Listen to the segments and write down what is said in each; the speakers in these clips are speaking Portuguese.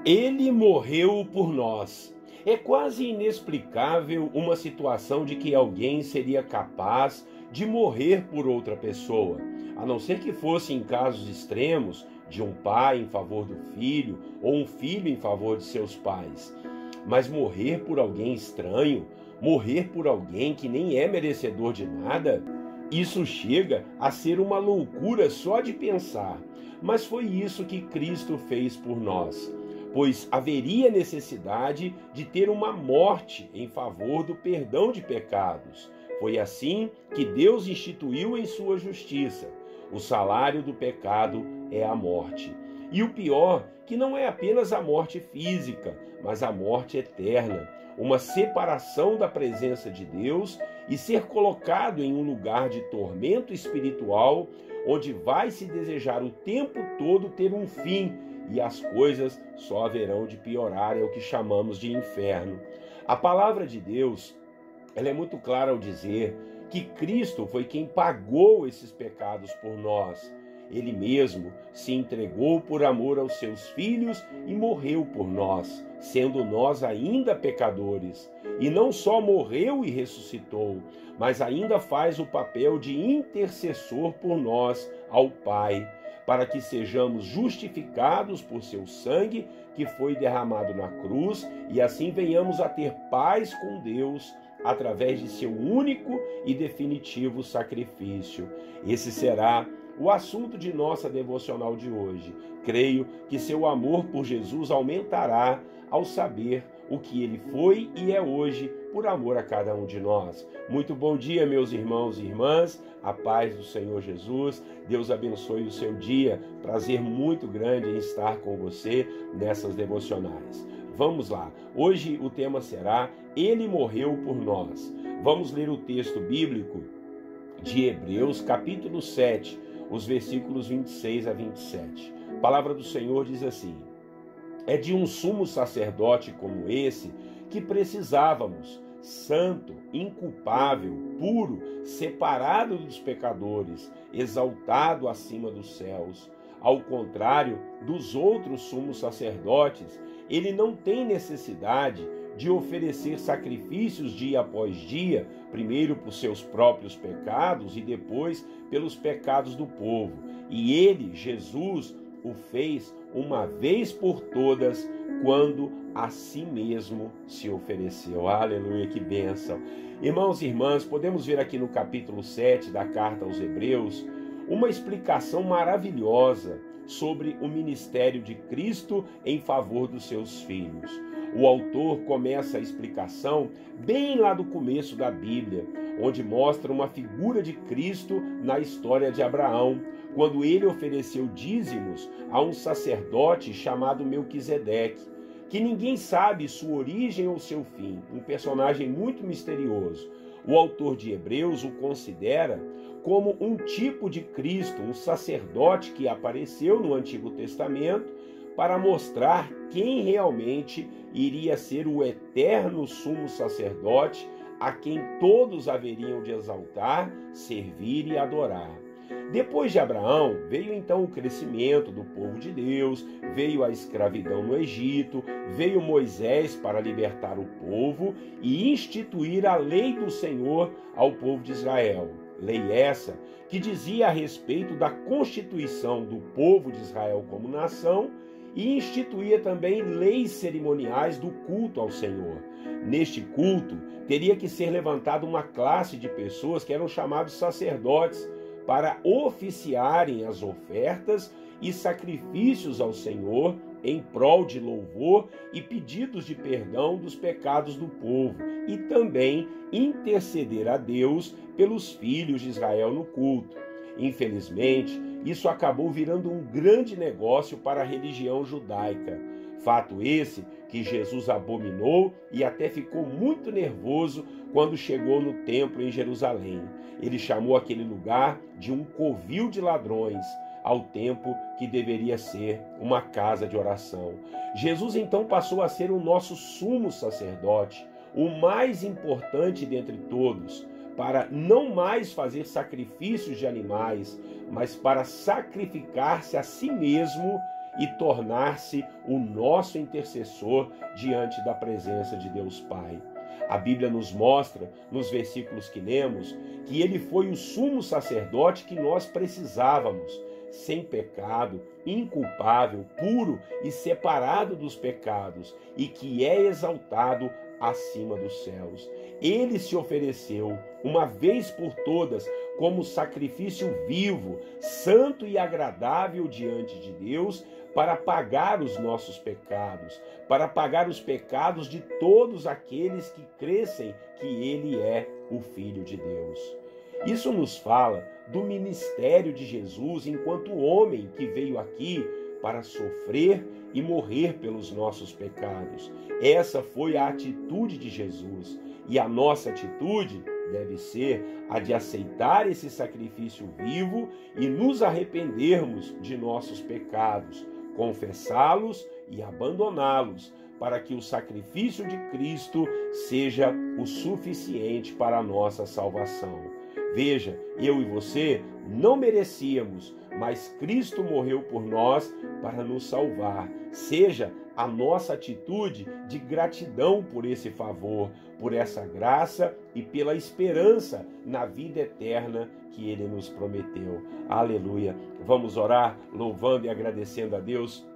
Ele morreu por nós. É quase inexplicável uma situação de que alguém seria capaz de morrer por outra pessoa, a não ser que fosse em casos extremos de um pai em favor do filho ou um filho em favor de seus pais. Mas morrer por alguém estranho, morrer por alguém que nem é merecedor de nada, isso chega a ser uma loucura só de pensar. Mas foi isso que Cristo fez por nós, pois haveria necessidade de ter uma morte em favor do perdão de pecados. Foi assim que Deus instituiu em sua justiça. O salário do pecado é a morte. E o pior, que não é apenas a morte física, mas a morte eterna, uma separação da presença de Deus e ser colocado em um lugar de tormento espiritual, onde vai se desejar o tempo todo ter um fim, e as coisas só haverão de piorar, é o que chamamos de inferno. A palavra de Deus, ela é muito clara ao dizer que Cristo foi quem pagou esses pecados por nós. Ele mesmo se entregou por amor aos seus filhos e morreu por nós, sendo nós ainda pecadores. E não só morreu e ressuscitou, mas ainda faz o papel de intercessor por nós ao Pai, para que sejamos justificados por seu sangue que foi derramado na cruz e assim venhamos a ter paz com Deus através de seu único e definitivo sacrifício. Esse será o assunto de nossa devocional de hoje. Creio que seu amor por Jesus aumentará ao saber o que ele foi e é hoje por amor a cada um de nós. Muito bom dia, meus irmãos e irmãs. A paz do Senhor Jesus. Deus abençoe o seu dia. Prazer muito grande em estar com você nessas devocionais. Vamos lá. Hoje o tema será Ele morreu por nós. Vamos ler o texto bíblico de Hebreus, capítulo 7, os versículos 26 a 27. A palavra do Senhor diz assim: é de um sumo sacerdote como esse que precisávamos, santo, inculpável, puro, separado dos pecadores, exaltado acima dos céus. Ao contrário dos outros sumos sacerdotes, ele não tem necessidade de oferecer sacrifícios dia após dia, primeiro por seus próprios pecados e depois pelos pecados do povo. E ele, Jesus, o fez uma vez por todas, quando a si mesmo se ofereceu. Aleluia, que bênção! Irmãos e irmãs, podemos ver aqui no capítulo 7 da carta aos Hebreus uma explicação maravilhosa sobre o ministério de Cristo em favor dos seus filhos. O autor começa a explicação bem lá do começo da Bíblia, onde mostra uma figura de Cristo na história de Abraão, quando ele ofereceu dízimos a um sacerdote chamado Melquisedeque, que ninguém sabe sua origem ou seu fim, um personagem muito misterioso. O autor de Hebreus o considera como um tipo de Cristo, um sacerdote que apareceu no Antigo Testamento para mostrar quem realmente iria ser o eterno sumo sacerdote a quem todos haveriam de exaltar, servir e adorar. Depois de Abraão, veio então o crescimento do povo de Deus, veio a escravidão no Egito, veio Moisés para libertar o povo e instituir a lei do Senhor ao povo de Israel. Lei essa que dizia a respeito da constituição do povo de Israel como nação e instituía também leis cerimoniais do culto ao Senhor. Neste culto, teria que ser levantada uma classe de pessoas que eram chamados sacerdotes, para oficiarem as ofertas e sacrifícios ao Senhor em prol de louvor e pedidos de perdão dos pecados do povo, e também interceder a Deus pelos filhos de Israel no culto. Infelizmente, isso acabou virando um grande negócio para a religião judaica. Fato esse que Jesus abominou e até ficou muito nervoso quando chegou no templo em Jerusalém. Ele chamou aquele lugar de um covil de ladrões, ao tempo que deveria ser uma casa de oração. Jesus então passou a ser o nosso sumo sacerdote, o mais importante dentre todos, para não mais fazer sacrifícios de animais, mas para sacrificar-se a si mesmo e tornar-se o nosso intercessor diante da presença de Deus Pai. A Bíblia nos mostra, nos versículos que lemos, que ele foi o sumo sacerdote que nós precisávamos, sem pecado, inculpável, puro e separado dos pecados, e que é exaltado acima dos céus. Ele se ofereceu, uma vez por todas, como sacrifício vivo, santo e agradável diante de Deus, para pagar os nossos pecados, para pagar os pecados de todos aqueles que crescem que ele é o Filho de Deus. Isso nos fala do ministério de Jesus enquanto homem que veio aqui para sofrer e morrer pelos nossos pecados. Essa foi a atitude de Jesus, e a nossa atitude deve ser a de aceitar esse sacrifício vivo e nos arrependermos de nossos pecados, confessá-los e abandoná-los, para que o sacrifício de Cristo seja o suficiente para a nossa salvação. Veja, eu e você não merecíamos, mas Cristo morreu por nós para nos salvar. Seja a nossa atitude de gratidão por esse favor, por essa graça e pela esperança na vida eterna que Ele nos prometeu. Aleluia! Vamos orar louvando e agradecendo a Deus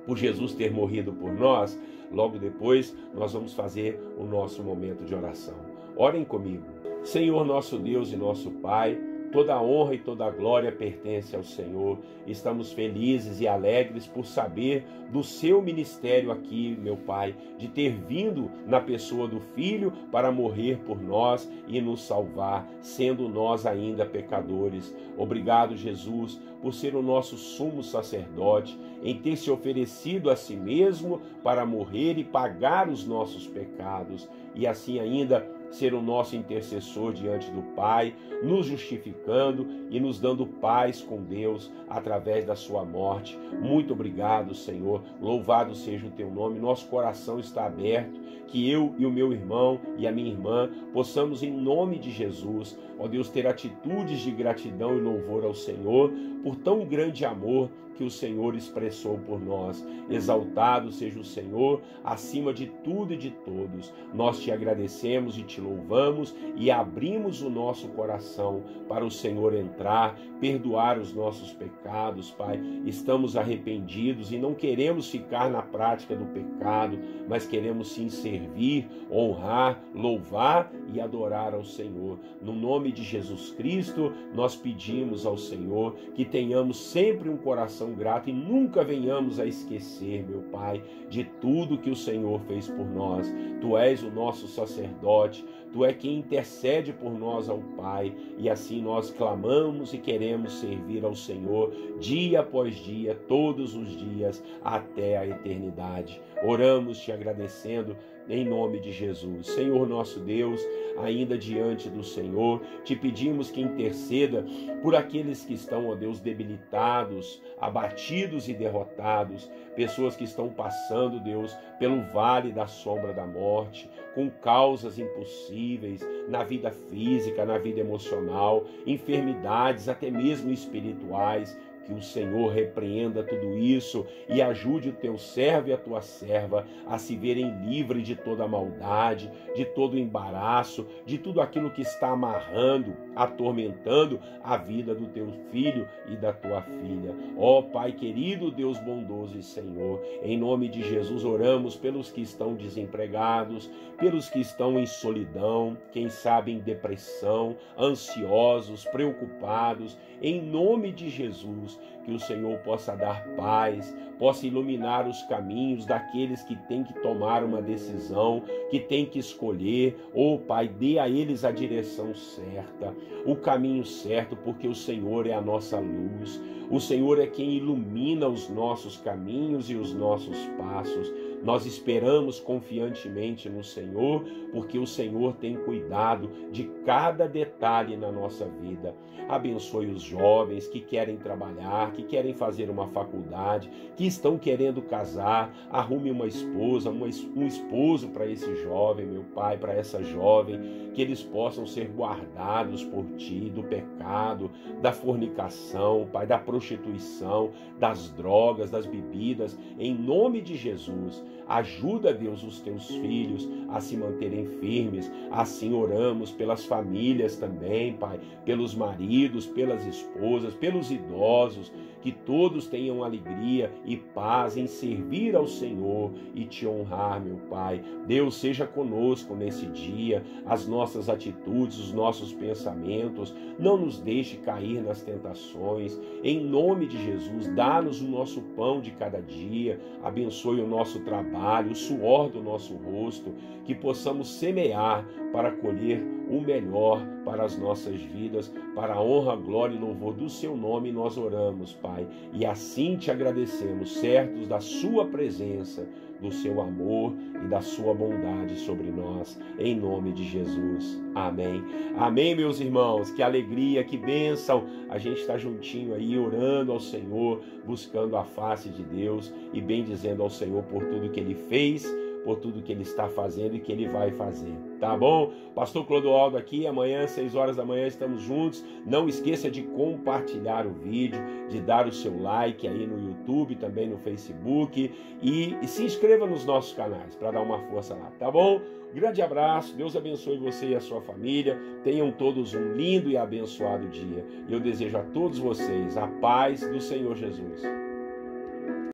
por Jesus ter morrido por nós. Logo depois nós vamos fazer o nosso momento de oração. Orem comigo. Senhor nosso Deus e nosso Pai, toda a honra e toda a glória pertence ao Senhor. Estamos felizes e alegres por saber do seu ministério aqui, meu Pai, de ter vindo na pessoa do Filho para morrer por nós e nos salvar, sendo nós ainda pecadores. Obrigado, Jesus, por ser o nosso sumo sacerdote, em ter se oferecido a si mesmo para morrer e pagar os nossos pecados, e assim ainda ser o nosso intercessor diante do Pai, nos justificando e nos dando paz com Deus através da sua morte. Muito obrigado, Senhor. Louvado seja o teu nome. Nosso coração está aberto, que eu e o meu irmão e a minha irmã possamos, em nome de Jesus, ó Deus, ter atitudes de gratidão e louvor ao Senhor por tão grande amor que o Senhor expressou por nós. Exaltado seja o Senhor acima de tudo e de todos. Nós te agradecemos e te louvamos e abrimos o nosso coração para o Senhor entrar, perdoar os nossos pecados, Pai. Estamos arrependidos e não queremos ficar na prática do pecado, mas queremos sim servir, honrar, louvar e adorar ao Senhor. No nome de Jesus Cristo, nós pedimos ao Senhor que tenhamos sempre um coração grato e nunca venhamos a esquecer, meu Pai, de tudo que o Senhor fez por nós. Tu és o nosso sacerdote, Tu é quem intercede por nós ao Pai, e assim nós clamamos e queremos servir ao Senhor dia após dia, todos os dias, até a eternidade. Oramos te agradecendo em nome de Jesus. Senhor nosso Deus, ainda diante do Senhor, te pedimos que interceda por aqueles que estão, ó Deus, debilitados, abatidos e derrotados, pessoas que estão passando, Deus, pelo vale da sombra da morte, com causas impossíveis na vida física, na vida emocional, enfermidades, até mesmo espirituais. Que o Senhor repreenda tudo isso e ajude o teu servo e a tua serva a se verem livres de toda maldade, de todo embaraço, de tudo aquilo que está amarrando, atormentando a vida do teu filho e da tua filha. Ó Pai querido, Deus bondoso e Senhor, em nome de Jesus oramos pelos que estão desempregados, pelos que estão em solidão, quem sabe em depressão, ansiosos, preocupados, em nome de Jesus, que o Senhor possa dar paz, possa iluminar os caminhos daqueles que têm que tomar uma decisão, que têm que escolher. Oh Pai, dê a eles a direção certa, o caminho certo, porque o Senhor é a nossa luz, o Senhor é quem ilumina os nossos caminhos e os nossos passos. Nós esperamos confiantemente no Senhor, porque o Senhor tem cuidado de cada detalhe na nossa vida. Abençoe os jovens que querem trabalhar, que querem fazer uma faculdade, que estão querendo casar. Arrume uma esposa, um esposo para esse jovem, meu Pai, para essa jovem, que eles possam ser guardados por Ti do pecado, da fornicação, Pai, da prostituição, das drogas, das bebidas, em nome de Jesus. Ajuda, Deus, os Teus filhos a se manterem firmes. Assim oramos pelas famílias também, Pai, pelos maridos, pelas esposas, pelos idosos, que todos tenham alegria e paz em servir ao Senhor e Te honrar, meu Pai. Deus, seja conosco nesse dia, as nossas atitudes, os nossos pensamentos, não nos deixe cair nas tentações. Em nome de Jesus, dá-nos o nosso pão de cada dia, abençoe o nosso trabalho, o suor do nosso rosto, que possamos semear para colher o melhor para as nossas vidas, para a honra, glória e louvor do Seu nome nós oramos, Pai, e assim Te agradecemos, certos da Sua presença, do Seu amor e da Sua bondade sobre nós, em nome de Jesus. Amém. Amém, meus irmãos, que alegria, que bênção, a gente está juntinho aí, orando ao Senhor, buscando a face de Deus e bendizendo ao Senhor por tudo que Ele fez, por tudo que Ele está fazendo e que Ele vai fazer, tá bom? Pastor Clodoaldo aqui, amanhã, 6 horas da manhã, estamos juntos. Não esqueça de compartilhar o vídeo, de dar o seu like aí no YouTube, também no Facebook, e se inscreva nos nossos canais para dar uma força lá, tá bom? Grande abraço, Deus abençoe você e a sua família, tenham todos um lindo e abençoado dia. E eu desejo a todos vocês a paz do Senhor Jesus.